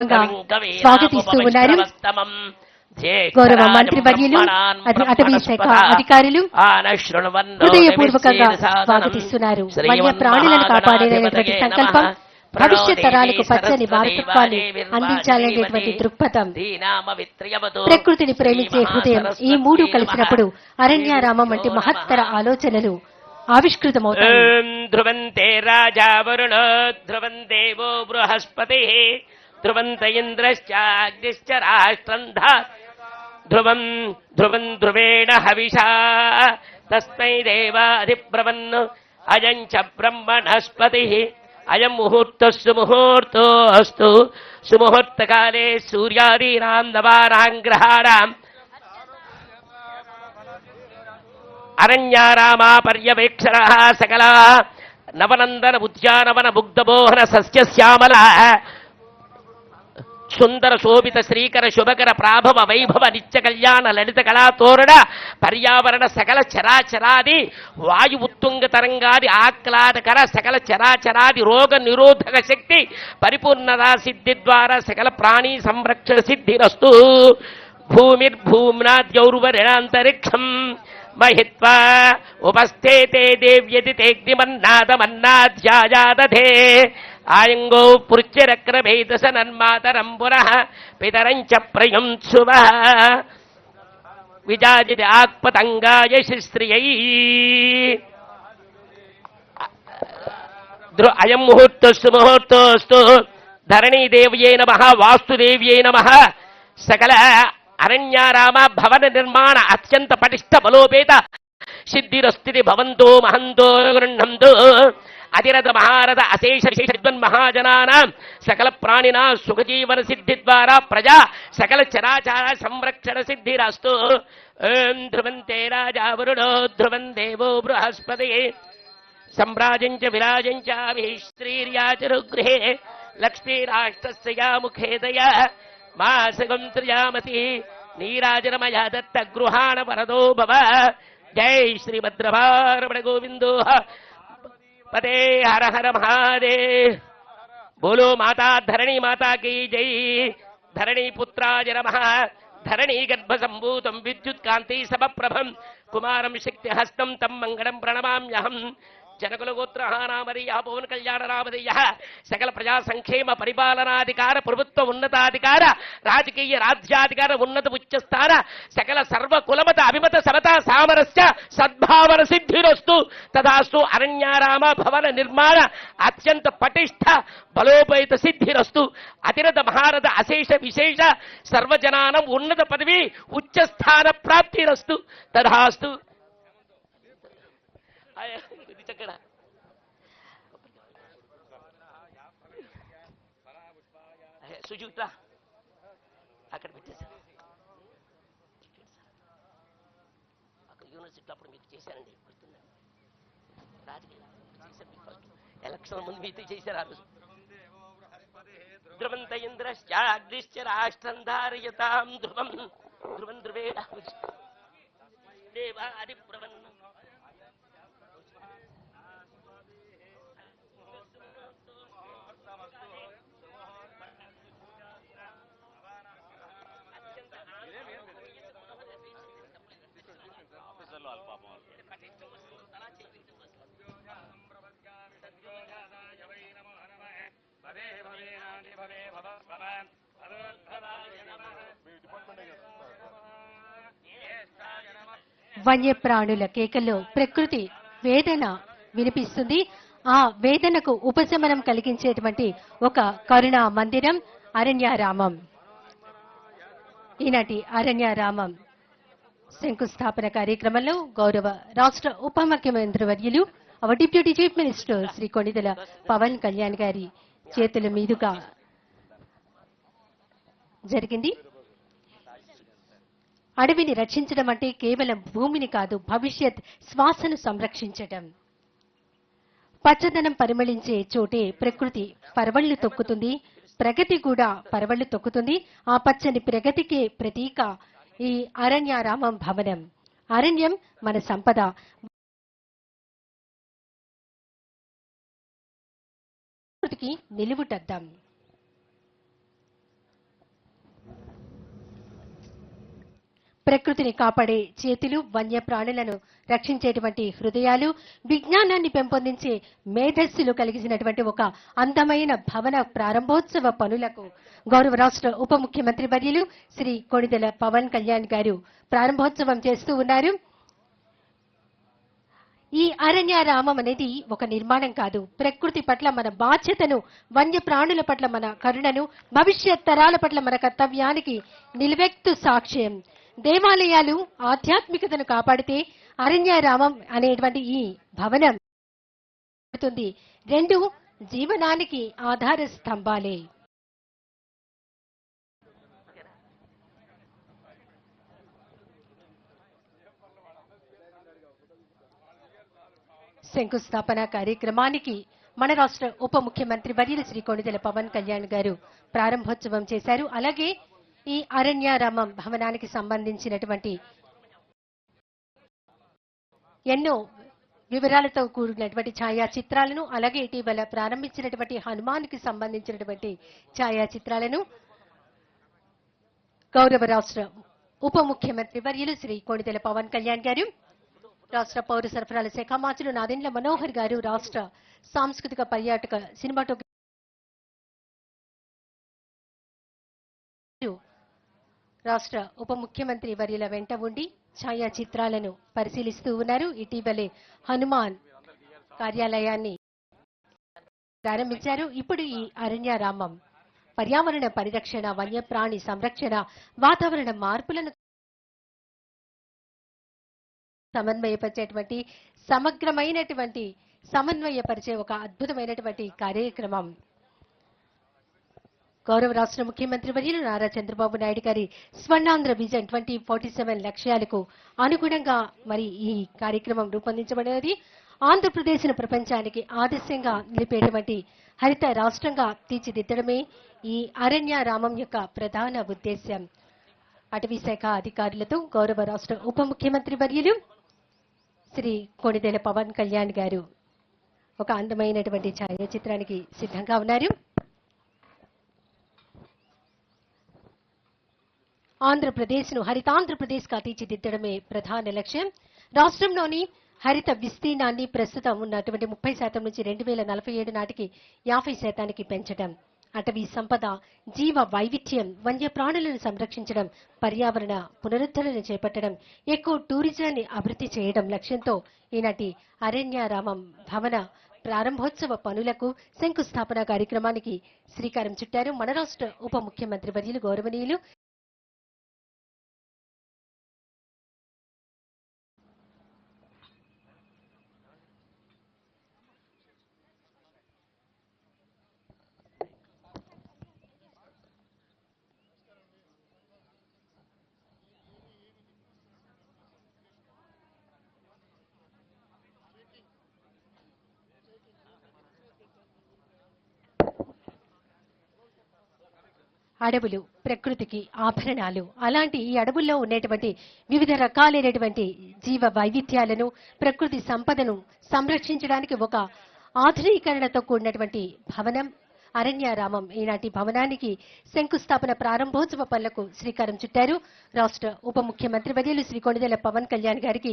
స్వాగతిస్తూ ఉన్నారు. గౌరవ మంత్రివర్యులు, అటవీ శాఖ అధికారులు హృదయపూర్వకంగా స్వాగతిస్తున్నారు. వన్య ప్రాణులను కాపాడేటువంటి సంకల్పం, భవిష్యత్ తరాలకు పచ్చని వారసత్వాన్ని అందించాలనేటువంటి దృక్పథం, ప్రకృతిని ప్రేమించే హృదయం, ఈ మూడు కలిసినప్పుడు అరణ్యారామం వంటి మహత్తర ఆలోచనలు ఆవిష్కృతమవుతాయి. ధ్రువంతే రాజా వరుణ ధ్రువం దేవో బృహస్పతి ధ్రువంత ఇంద్రశ్చాగ్నిశ్చ రాష్ట్రం ధ్రువం ధ్రువం ధ్రువేణ హవిషా తస్మై దేవాధిబ్రవన్ అయం చ బ్రహ్మణస్పతి అయం ముహూర్తస్సు ముహూర్తోస్తు సుముహూర్తకాలే సూర్యాదీనాం నవానాం గ్రహాణాం అరణ్యారామా పర్యవేక్షణ సకల నవనందన ఉద్యానవన ముగ్ధమోహన సస్యశ్యామల సుందర శోభిత శ్రీకర శుభకర ప్రాభవ వైభవ నిత్య కళ్యాణ లలిత కళాతోరణ పర్యావరణ సకల చరాచరాది వాయు ఉత్తుంగ తరంగాది ఆహ్లాదకర సకల చరాచరాది రోగ నిరోధక శక్తి పరిపూర్ణతా సిద్ధి ద్వారా సకల ప్రాణీ సంరక్షణ సిద్ధిరస్తు. భూమిర్భూమ్నాద్యౌర్వరిణాంతరిక్షం మహిత్వా ఉపస్థేతే దేవ్యతి తేగ్నిమన్నాదమన్నాధ్యాయాదధే ఆయంగో పృచ్ఛరక్రభేదస నన్మాతరం పునః పితరంచ ప్రయుంశువ విజాజిత ఆక్పతంగాయ శిస్త్రియై. అయం ముహూర్తస్సు ముహూర్తోస్తు ధరణీదేవ్యై నమః వాస్తుదేవ్యై నమః. సకల అరణ్యారామ భవన నిర్మాణ అత్యంత పటిష్ట బలోపేత సిద్ధిరస్థితి భవంతో మహంతో గృహంతో అతిరథ మహారథ అశేష విశేషద్వన్ మహాజనానాం సకల ప్రాణినా సుఖజీవన సిద్ధి ద్వారా ప్రజా సకల చరాచార సంరక్షణ సిద్ధిరస్తు. ధ్రువంతే రాజా వరుణో ధ్రువం దేవో బృహస్పతి సంరాజంచ విరాజంచ శ్రీర్యాచరుగృహే లక్ష్మీరాష్ట్రస్య ముఖేదయ మాసగం త్రియామసి నీరాజనమయ దత్త గృహాణ వరదో భవ. జై శ్రీభద్రభారమణ గోవిందో పదే హర హర మహాదేవ్. బోలో మాతా ధరణి మాతా కీ జై. ధరణి పుత్రాయ నమః. ధరణి గర్భ సంభూతం విద్యుత్ కాంతి సమప్రభం కుమారం శక్తి హస్తం తం మంగళం ప్రణమామ్యహం. జనకుల గోత్రహానామరీయ పవన్ కళ్యాణ రామదీయ సకల ప్రజా సంక్షేమ పరిపాలనాధికార ప్రభుత్వ ఉన్నతాధికార రాజకీయ రాజ్యాధికార ఉన్నత ఉచ్చస్థాన సకల సర్వ కులమత అభిమత సమత సామరస్య సద్భావన సిద్ధిరస్తు తదాస్తు. అరణ్యారామ భవన నిర్మాణ అత్యంత పటిష్ట బలోపేత సిద్ధిరస్తు. అతిరథ మహారథ అశేష విశేష సర్వజనానం ఉన్నత పదవి ఉచ్చస్థాన ప్రాప్తిరస్తు తదాస్తు. సుజూత అక్కడ పెట్టేశారు. అక్కడ యూనివర్సిటీ అప్పుడు మీకు చేశారండి, గుర్తుందండి. రాజకీయ చేశారు, ఫస్ట్ ఎలక్షన్ ముందు మీతో చేశారు. ఆ రోజు ధ్రువంత ఇంద్రశ్చాగ్నిశ్చ రాష్ట్రం ధారయతాం ధ్రువం ధ్రువం ధ్రువేణ దేవాది ప్రవన్ వన్యప్రాణుల కేకల్లో ప్రకృతి వేదన వినిపిస్తుంది. ఆ వేదనకు ఉపశమనం కలిగించేటువంటి ఒక కరుణా మందిరం అరణ్యారామం. ఈనాటి అరణ్యారామం శంకుస్థాపన కార్యక్రమంలో గౌరవ రాష్ట్ర ఉప ముఖ్యమంత్రి వర్యులు our deputy chief minister Shri Konidela Pawan Kalyan గారి చేతుల మీదుగా జరిగింది. అడవిని రక్షించడం అంటే కేవలం భూమిని కాదు, భవిష్యత్ శ్వాసను సంరక్షించడం. పచ్చదనం పరిమళించే చోటే ప్రకృతి పరవళ్లు తొక్కుతుంది, ప్రగతి కూడా పరవళ్లు తొక్కుతుంది. ఆ పచ్చని ప్రగతికే ప్రతీక ఈ అరణ్యారామం భవనం. అరణ్యం మన సంపద. నిలువుటద్దాం. ప్రకృతిని కాపాడే చేతులు, వన్యప్రాణులను రక్షించేటువంటి హృదయాలు, విజ్ఞానాన్ని పెంపొందించే మేధస్సులు కలిగినటువంటి ఒక అందమైన భవన ప్రారంభోత్సవ పనులకు గౌరవ రాష్ట్ర ఉప ముఖ్యమంత్రి వర్యులు శ్రీ కొణిదెల పవన్ కళ్యాణ్ గారు ప్రారంభోత్సవం చేస్తూ ఉన్నారు. ఈ అరణ్యారామం అనేది ఒక నిర్మాణం కాదు, ప్రకృతి పట్ల మన బాధ్యతను, వన్యప్రాణుల పట్ల మన కరుణను, భవిష్యత్ తరాల పట్ల మన కర్తవ్యానికి నిలువెత్తు సాక్ష్యం. దేవాలయాలు ఆధ్యాత్మికతను కాపాడితే అరణ్యారామం అనేటువంటి ఈ భవనం రెండు జీవనానికి ఆధార స్తంభాలే. శంకుస్థాపన కార్యక్రమానికి మన రాష్ట్ర ఉప ముఖ్యమంత్రి వర్యులు శ్రీ కొణిదెల పవన్ కళ్యాణ్ గారు ప్రారంభోత్సవం చేశారు. అలాగే ఈ అరణ్యారామం భవనానికి సంబంధించినటువంటి ఎన్నో వివరాలతో కూడినటువంటి ఛాయాచిత్రాలను, అలాగే ఇటీవల ప్రారంభించినటువంటి హనుమాన్కి సంబంధించినటువంటి ఛాయాచిత్రాలను గౌరవ రాష్ట్ర ఉప ముఖ్యమంత్రి వర్యులు శ్రీ కొణిదెల పవన్ కళ్యాణ్ గారు, రాష్ట్ర పౌర సరఫరాల శాఖ మంత్రులు నాదెండ్ల మనోహర్ గారు, రాష్ట్ర సాంస్కృతిక పర్యాటక సినిమాటోగ్రఫీ రాష్ట్ర ఉప ముఖ్యమంత్రి వర్యుల వెంట ఉండి ఛాయాచిత్రాలను పరిశీలిస్తూ ఉన్నారు. ఇటీవలే హనుమాన్ కార్యాలయాన్ని ప్రారంభించారు. ఇప్పుడు ఈ అరణ్యారామం పర్యావరణ పరిరక్షణ, వన్యప్రాణి సంరక్షణ, వాతావరణ మార్పులను సమన్వయపరిచేటువంటి సమగ్రమైనటువంటి సమన్వయపరిచే ఒక అద్భుతమైనటువంటి కార్యక్రమం. గౌరవ రాష్ట్ర ముఖ్యమంత్రి వర్యులు నారా చంద్రబాబు నాయుడు గారి స్వర్ణాంధ్ర విజన్ 2047 లక్ష్యాలకు అనుగుణంగా మరి ఈ కార్యక్రమం రూపొందించబడినది. ఆంధ్రప్రదేశ్ను ప్రపంచానికి ఆదర్శంగా నిలిపేటువంటి హరిత రాష్ట్రంగా తీర్చిదిద్దడమే ఈ అరణ్యారామం యొక్క ప్రధాన ఉద్దేశ్యం. అటవీ శాఖ అధికారులతో గౌరవ రాష్ట్ర ఉప ముఖ్యమంత్రి వర్యులు శ్రీ కొణిదెల పవన్ కళ్యాణ్ గారు ఒక అందమైనటువంటి ఛాయాచిత్రానికి సిద్ధంగా ఉన్నారు. ఆంధ్రప్రదేశ్ను హరితాంధ్రప్రదేశ్గా తీర్చిదిద్దడమే ప్రధాన లక్ష్యం. రాష్ట్రంలోని హరిత విస్తీర్ణాన్ని ప్రస్తుతం ఉన్నటువంటి 30% నుంచి 2047 నాటికి 50% పెంచడం, అటవీ సంపద, జీవ వైవిధ్యం, వన్యప్రాణులను సంరక్షించడం, పర్యావరణ పునరుద్ధరణ చేపట్టడం, ఎక్కువ టూరిజాన్ని అభివృద్ధి చేయడం లక్ష్యంతో ఈనాటి అరణ్యారామం భవన ప్రారంభోత్సవ పనులకు శంకుస్థాపన కార్యక్రమానికి శ్రీకారం చుట్టారు మన రాష్ట్ర ఉప ముఖ్యమంత్రి వర్యులు గౌరవనీయులు అడవులు ప్రకృతికి ఆభరణాలు. అలాంటి ఈ అడవుల్లో ఉండేటువంటి వివిధ రకాలైనటువంటి జీవ వైవిధ్యాలను, ప్రకృతి సంపదను సంరక్షించడానికి ఒక ఆధునీకరణతో కూడినటువంటి భవనం అరణ్యారామం. ఈనాటి భవనానికి శంకుస్థాపన ప్రారంభోత్సవ పనులకు శ్రీకారం చుట్టారు రాష్ట్ర ఉప ముఖ్యమంత్రి వర్యులు శ్రీ కొణిదెల పవన్ కళ్యాణ్ గారికి